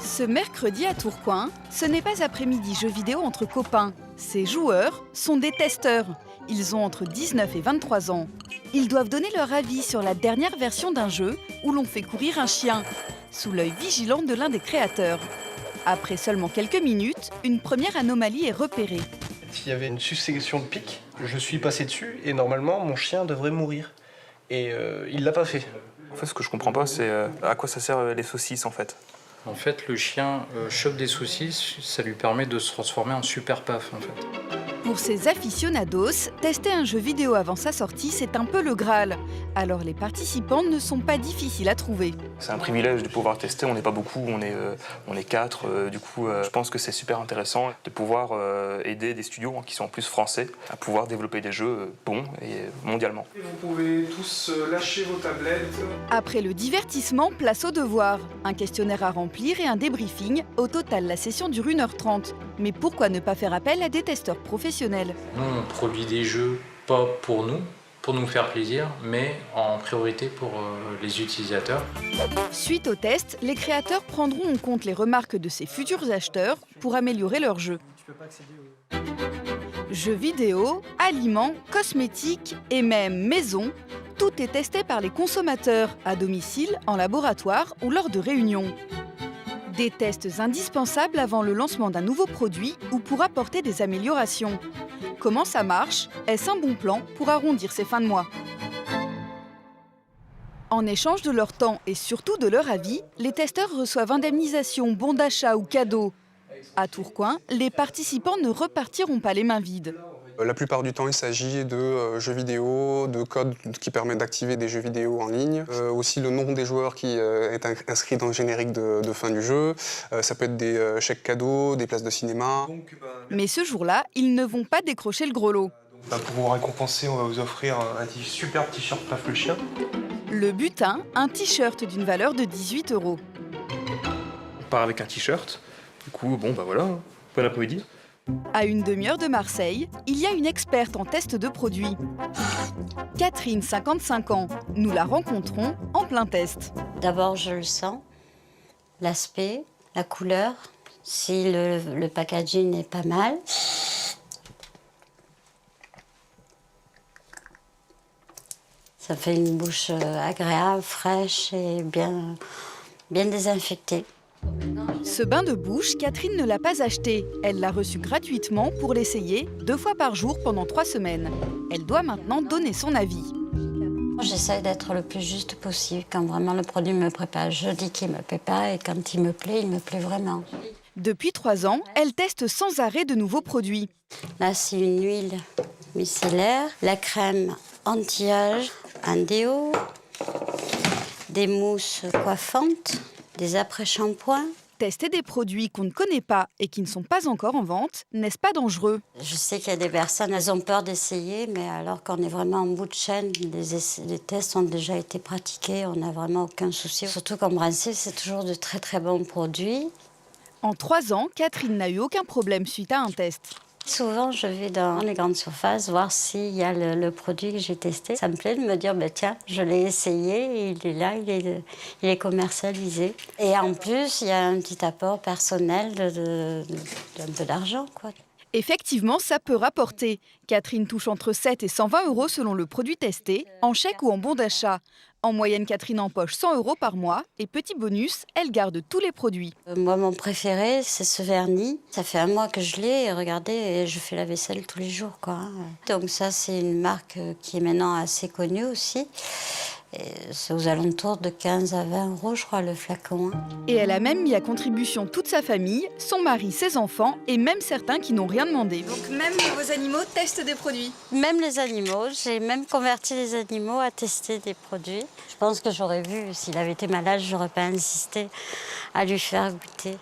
Ce mercredi à Tourcoing, ce n'est pas après-midi jeux vidéo entre copains. Ces joueurs sont des testeurs. Ils ont entre 19 et 23 ans. Ils doivent donner leur avis sur la dernière version d'un jeu où l'on fait courir un chien, sous l'œil vigilant de l'un des créateurs. Après seulement quelques minutes, une première anomalie est repérée. Il y avait une succession de pics, je suis passé dessus et normalement mon chien devrait mourir. Et il l'a pas fait. En fait, ce que je comprends pas, c'est à quoi ça sert les saucisses en fait. En fait, le chien chope des saucisses, ça lui permet de se transformer en super paf en fait. Pour ces aficionados, tester un jeu vidéo avant sa sortie, c'est un peu le Graal. Alors les participants ne sont pas difficiles à trouver. C'est un privilège de pouvoir tester, on n'est pas beaucoup, on est 4. Du coup, je pense que c'est super intéressant de pouvoir aider des studios qui sont en plus français à pouvoir développer des jeux bons et mondialement. Et vous pouvez tous lâcher vos tablettes. Après le divertissement, place au devoir. Un questionnaire à remplir et un débriefing. Au total, la session dure 1h30. Mais pourquoi ne pas faire appel à des testeurs professionnels? Nous, on produit des jeux pas pour nous faire plaisir, mais en priorité pour les utilisateurs. Suite au test, les créateurs prendront en compte les remarques de ces futurs acheteurs pour améliorer leur jeu. Jeux vidéo, aliments, cosmétiques et même maison, tout est testé par les consommateurs, à domicile, en laboratoire ou lors de réunions. Des tests indispensables avant le lancement d'un nouveau produit ou pour apporter des améliorations. Comment ça marche? Est-ce un bon plan pour arrondir ses fins de mois? En échange de leur temps et surtout de leur avis, les testeurs reçoivent indemnisation, bons d'achat ou cadeaux. À Tourcoing, les participants ne repartiront pas les mains vides. La plupart du temps, il s'agit de jeux vidéo, de codes qui permettent d'activer des jeux vidéo en ligne. Aussi le nom des joueurs qui est inscrit dans le générique de fin du jeu. Ça peut être des chèques cadeaux, des places de cinéma. Mais ce jour-là, ils ne vont pas décrocher le gros lot. Pour vous récompenser, on va vous offrir un super t-shirt Paf le chien. Le butin, un t-shirt d'une valeur de 18 €. On part avec un t-shirt. Du coup, bon bah voilà, bon après-midi. À une demi-heure de Marseille, il y a une experte en test de produits. Catherine, 55 ans. Nous la rencontrons en plein test. D'abord, je le sens, l'aspect, la couleur, si le packaging est pas mal. Ça fait une bouche agréable, fraîche et bien désinfectée. Ce bain de bouche, Catherine ne l'a pas acheté. Elle l'a reçu gratuitement pour l'essayer 2 fois par jour pendant 3 semaines. Elle doit maintenant donner son avis. J'essaie d'être le plus juste possible. Quand vraiment le produit me plaît pas, je dis qu'il me plaît pas et quand il me plaît vraiment. Depuis 3 ans, elle teste sans arrêt de nouveaux produits. Là, c'est une huile micellaire, la crème anti-âge, un déo, des mousses coiffantes, des après-shampoings. Tester des produits qu'on ne connaît pas et qui ne sont pas encore en vente, n'est-ce pas dangereux? Je sais qu'il y a des personnes, elles ont peur d'essayer, mais alors qu'on est vraiment en bout de chaîne, les tests ont déjà été pratiqués, on n'a vraiment aucun souci. Surtout qu'en principe, c'est toujours de très très bons produits. En 3 ans, Catherine n'a eu aucun problème suite à un test. Souvent, je vais dans les grandes surfaces voir s'il y a le produit que j'ai testé. Ça me plaît de me dire, tiens, je l'ai essayé, il est là, il est commercialisé. Et en plus, il y a un petit apport personnel d'un peu d'argent, quoi. Effectivement, ça peut rapporter. Catherine touche entre 7 et 120 € selon le produit testé, en chèque ou en bon d'achat. En moyenne, Catherine empoche 100 € par mois et petit bonus, elle garde tous les produits. Moi, mon préféré, c'est ce vernis. Ça fait 1 mois que je l'ai et regardez, je fais la vaisselle tous les jours, quoi. Donc ça, c'est une marque qui est maintenant assez connue aussi. C'est aux alentours de 15 à 20 €, je crois, le flacon. Et elle a même mis à contribution toute sa famille, son mari, ses enfants et même certains qui n'ont rien demandé. Donc même vos animaux testent des produits? Même les animaux, j'ai même converti les animaux à tester des produits. Je pense que j'aurais vu, s'il avait été malade, j'aurais pas insisté à lui faire goûter.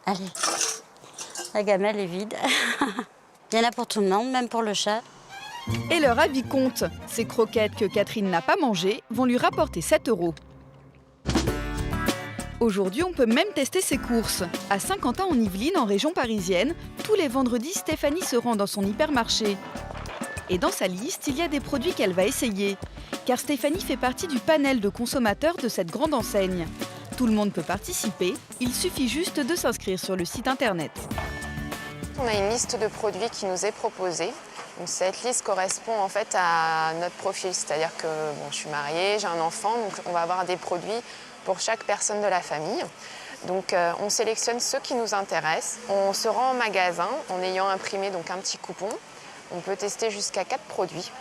Allez, la gamelle est vide. Il y en a pour tout le monde, même pour le chat. Et leur avis compte. Ces croquettes que Catherine n'a pas mangées vont lui rapporter 7 €. Aujourd'hui, on peut même tester ses courses. À Saint-Quentin en Yvelines, en région parisienne, tous les vendredis, Stéphanie se rend dans son hypermarché. Et dans sa liste, il y a des produits qu'elle va essayer. Car Stéphanie fait partie du panel de consommateurs de cette grande enseigne. Tout le monde peut participer, il suffit juste de s'inscrire sur le site internet. On a une liste de produits qui nous est proposée. Donc cette liste correspond en fait à notre profil, c'est-à-dire que je suis mariée, j'ai un enfant, donc on va avoir des produits pour chaque personne de la famille. Donc on sélectionne ceux qui nous intéressent. On se rend en magasin en ayant imprimé donc un petit coupon. On peut tester jusqu'à 4 produits.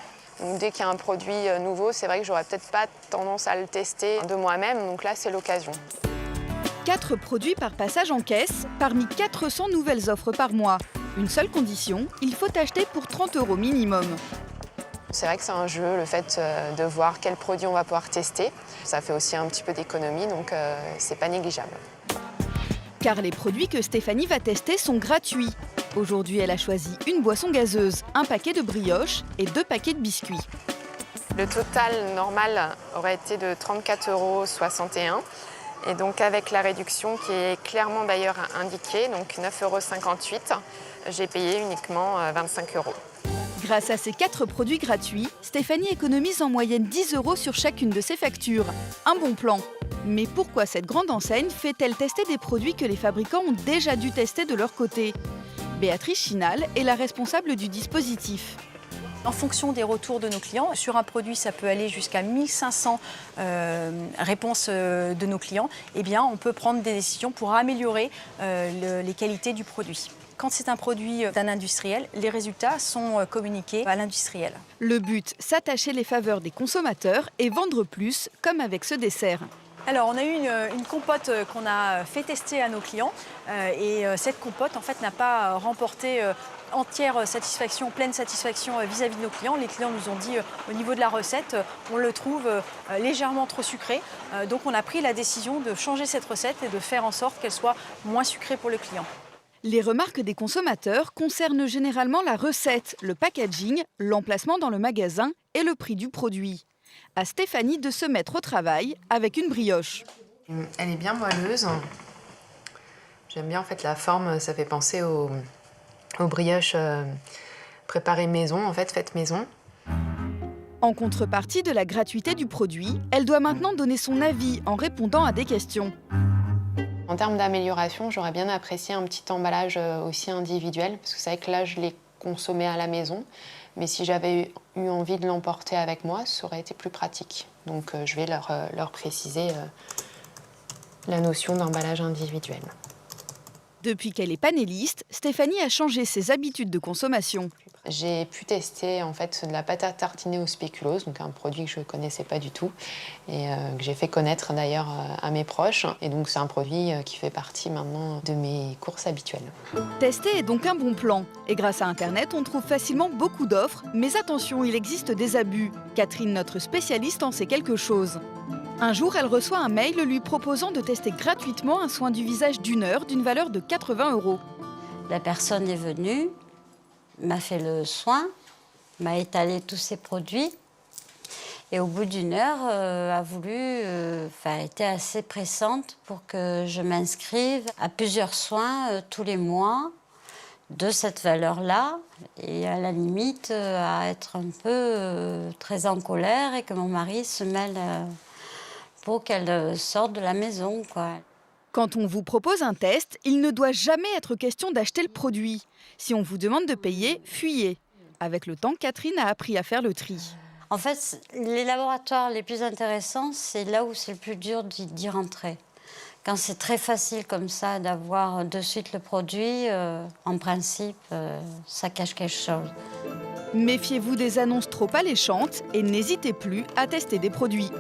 Donc, dès qu'il y a un produit nouveau, c'est vrai que j'aurais peut-être pas tendance à le tester de moi-même, donc là c'est l'occasion. 4 produits par passage en caisse, parmi 400 nouvelles offres par mois. Une seule condition, il faut acheter pour 30 € minimum. C'est vrai que c'est un jeu, le fait de voir quels produits on va pouvoir tester. Ça fait aussi un petit peu d'économie, donc c'est pas négligeable. Car les produits que Stéphanie va tester sont gratuits. Aujourd'hui, elle a choisi une boisson gazeuse, un paquet de brioches et 2 paquets de biscuits. Le total normal aurait été de 34,61 €. Et donc avec la réduction qui est clairement d'ailleurs indiquée, donc 9,58 €, j'ai payé uniquement 25 €. Grâce à ces 4 produits gratuits, Stéphanie économise en moyenne 10 € sur chacune de ses factures. Un bon plan. Mais pourquoi cette grande enseigne fait-elle tester des produits que les fabricants ont déjà dû tester de leur côté? Béatrice Chinal est la responsable du dispositif. En fonction des retours de nos clients, sur un produit, ça peut aller jusqu'à 1500 réponses de nos clients. Eh bien, on peut prendre des décisions pour améliorer les qualités du produit. Quand c'est un produit d'un industriel, les résultats sont communiqués à l'industriel. Le but, s'attacher les faveurs des consommateurs et vendre plus, comme avec ce dessert. Alors, on a eu une compote qu'on a fait tester à nos clients et cette compote, en fait, n'a pas remporté entière satisfaction, pleine satisfaction vis-à-vis de nos clients. Les clients nous ont dit, au niveau de la recette, on le trouve légèrement trop sucré. Donc, on a pris la décision de changer cette recette et de faire en sorte qu'elle soit moins sucrée pour le client. Les remarques des consommateurs concernent généralement la recette, le packaging, l'emplacement dans le magasin et le prix du produit. À Stéphanie de se mettre au travail avec une brioche. Elle est bien moelleuse. J'aime bien en fait la forme, ça fait penser aux brioches préparées maison, en fait, faites maison. En contrepartie de la gratuité du produit, elle doit maintenant donner son avis en répondant à des questions. En termes d'amélioration, j'aurais bien apprécié un petit emballage aussi individuel, parce que c'est vrai que là, je l'ai consommé à la maison. Mais si j'avais eu envie de l'emporter avec moi, ça aurait été plus pratique. Donc je vais leur préciser la notion d'emballage individuel. Depuis qu'elle est panéliste, Stéphanie a changé ses habitudes de consommation. J'ai pu tester en fait de la pâte à tartiner au spéculoos, donc un produit que je ne connaissais pas du tout et que j'ai fait connaître d'ailleurs à mes proches. Et donc c'est un produit qui fait partie maintenant de mes courses habituelles. Tester est donc un bon plan. Et grâce à Internet, on trouve facilement beaucoup d'offres. Mais attention, il existe des abus. Catherine, notre spécialiste, en sait quelque chose. Un jour, elle reçoit un mail lui proposant de tester gratuitement un soin du visage d'1 heure d'une valeur de 80 €. La personne est venue, m'a fait le soin, m'a étalé tous ses produits et au bout d'1 heure, était assez pressante pour que je m'inscrive à plusieurs soins tous les mois de cette valeur-là et à la limite à être un peu très en colère et que mon mari se mêle pour qu'elle sorte de la maison, quoi. Quand on vous propose un test, il ne doit jamais être question d'acheter le produit. Si on vous demande de payer, fuyez. Avec le temps, Catherine a appris à faire le tri. En fait, les laboratoires les plus intéressants, c'est là où c'est le plus dur d'y rentrer. Quand c'est très facile comme ça d'avoir de suite le produit, en principe, ça cache quelque chose. Méfiez-vous des annonces trop alléchantes et n'hésitez plus à tester des produits.